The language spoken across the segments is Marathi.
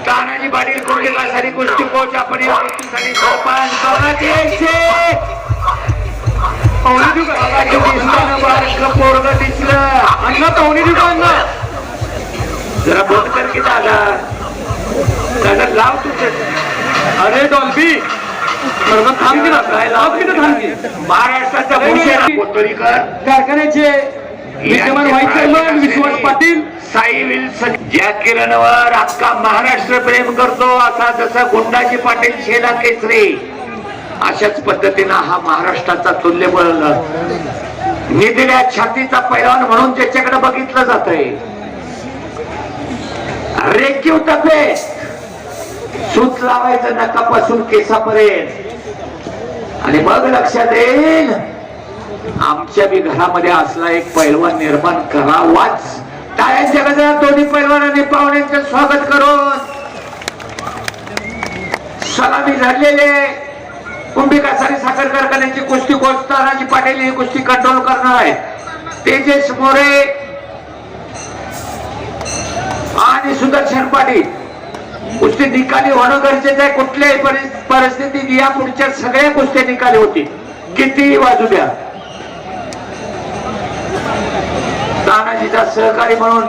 तानाजी पाटील कोणत्यासाठी कुस्ती कोच आपण या कुस्तीसाठी सरपंच पोरग दिसलं अण्णा पाहुणे दुकान जरा बोट कर की दादा दादा लाव तुझं अरे डॉल्बी थांब की ना काय लाव की थांब की महाराष्ट्राचा कोतरीकर कारखान्याचे विद्यमान व्हाईस चेअरमन विश्वास पाटील साई विल्सन ज्या किरणवर अख्खा महाराष्ट्र प्रेम करतो असा जसा गुंडाजी पाटील शेला केसरी अशाच पद्धतीनं हा महाराष्ट्राचा तुल्यबळ निधील्या छातीचा पैलवान म्हणून त्याच्याकडे बघितलं जात आहे. रेखीव तब्येत सूत लावायचं नकापासून केसापर्यंत आणि मग लक्षात येईल आमच्या बी घरामध्ये असला एक पैलवान निर्माण करावाच. टाळ्यांच्या गजरात दोन्ही पैलवानांनी पाहुण्यांचे स्वागत करून सलामी झालेले कुंभिकासारी साखर कारखान्याची कुस्ती कोच तानाजी पाटील ही कुस्ती कंट्रोल करणार आहे. तेजस मोरे आणि सुदर्शन पाटील कुस्ती निकाली होणं गरजेचं आहे. कुठल्याही परिस्थितीत या पुढच्या सगळ्या कुस्त्या निकाली होतील कितीही वाजू द्या. तानाजीचा सहकारी म्हणून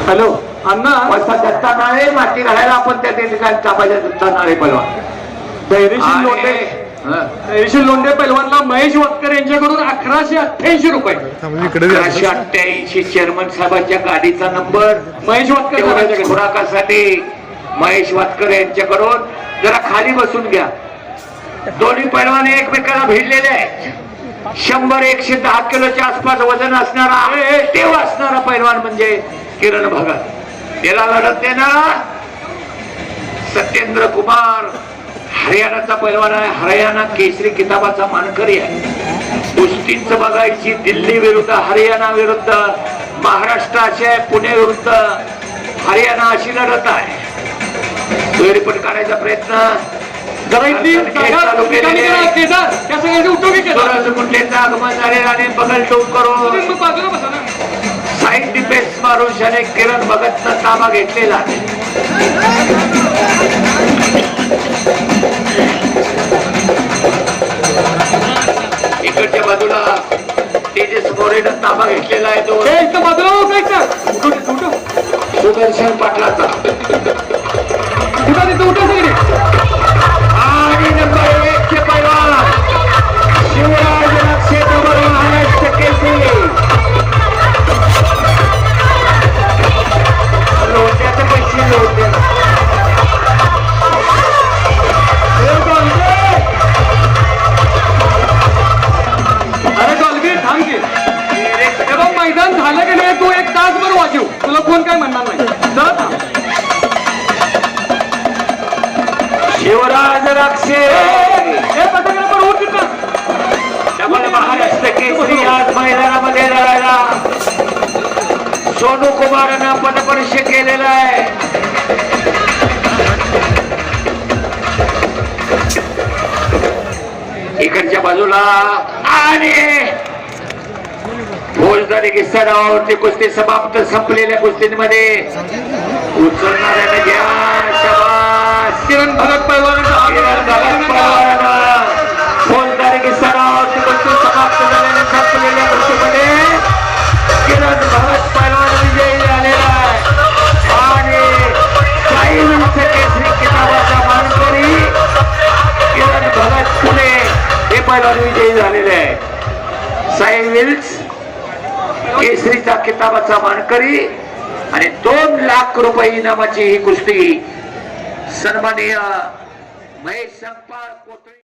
हॅलो अण्णा दत्ता नाळे माती घालायला आपण त्या ठिकाणी ताबाच्या दत्ता नाळे पैलवान धैर्यशील लोंढे पैलवानला महेश वातकर यांच्याकडून 1188 रुपये 1188 चेअरमन साहेबांच्या गाडीचा नंबर महेश वातकर खुराकासाठी महेश वातकर यांच्याकडून जरा खाली बसून घ्या. दोन्ही पैलवान एकमेकाला भिडलेले आहेत. 100-110 किलोच्या आसपास वजन असणारा तेव्हा असणारा पैलवान म्हणजे किरण भगत. त्याला लढत देणार सत्येंद्र कुमार हरियाणाचा पैलवान आहे. हरियाणा केसरी किताबाचा मानकरी आहे. कुस्तीच बघायची दिल्ली विरुद्ध हरियाणा विरुद्ध महाराष्ट्र अशी आहे. पुणे विरुद्ध हरियाणा अशी लढत आहे. दोरीपट काढायचा प्रयत्न आगमन झाले आणि बगल टोक करून साईड डिफेन्स मारून शाने किरण भगतचा ताबा घेतलेला. इकडच्या बाजूला तेजस मोरेनं ताबा घेतलेला आहे. तो सुदर्शन पाटलाचा आणि नंबर 1 चे पैलवान शिवराज लक्षे महाराष्ट्र केसरी लोट्याचे पैसे लोटे अरे डॉल्बी थांब की मैदान झालं की नाही. तू 1 तासभर वाजव तुला कोण काय म्हणणार नाही. जरा थांब. शिवराज राक्षे महाराष्ट्र केसरी आज मैदानामध्ये लढायला सोनू कुमारांना पदस्पर्श केलेला आहे. इकडच्या बाजूला आणि फौजदारी किस्सावरती कुस्ती समाप्त. संपलेल्या कुस्तीमध्ये उचलणाऱ्याने घ्या शाबास किरण भगत पैलवानांना फौजदारी किस्सावरती कुस्ती समाप्त झालेल्या संपलेल्या कुस्तीमध्ये किरण भगत पैलवान विजयी झालेला आहे. आणि साई विल्सन केसरी किताबाचा मानकरी किरण भगत पुणे हे पैलवान विजयी झालेले आहे. साई विल्स केसरीचा किताबाचा मानकरी आणि 2 लाख रुपये इनामाची ही कुस्ती सन्माननीय महेश संपाळ कोतळी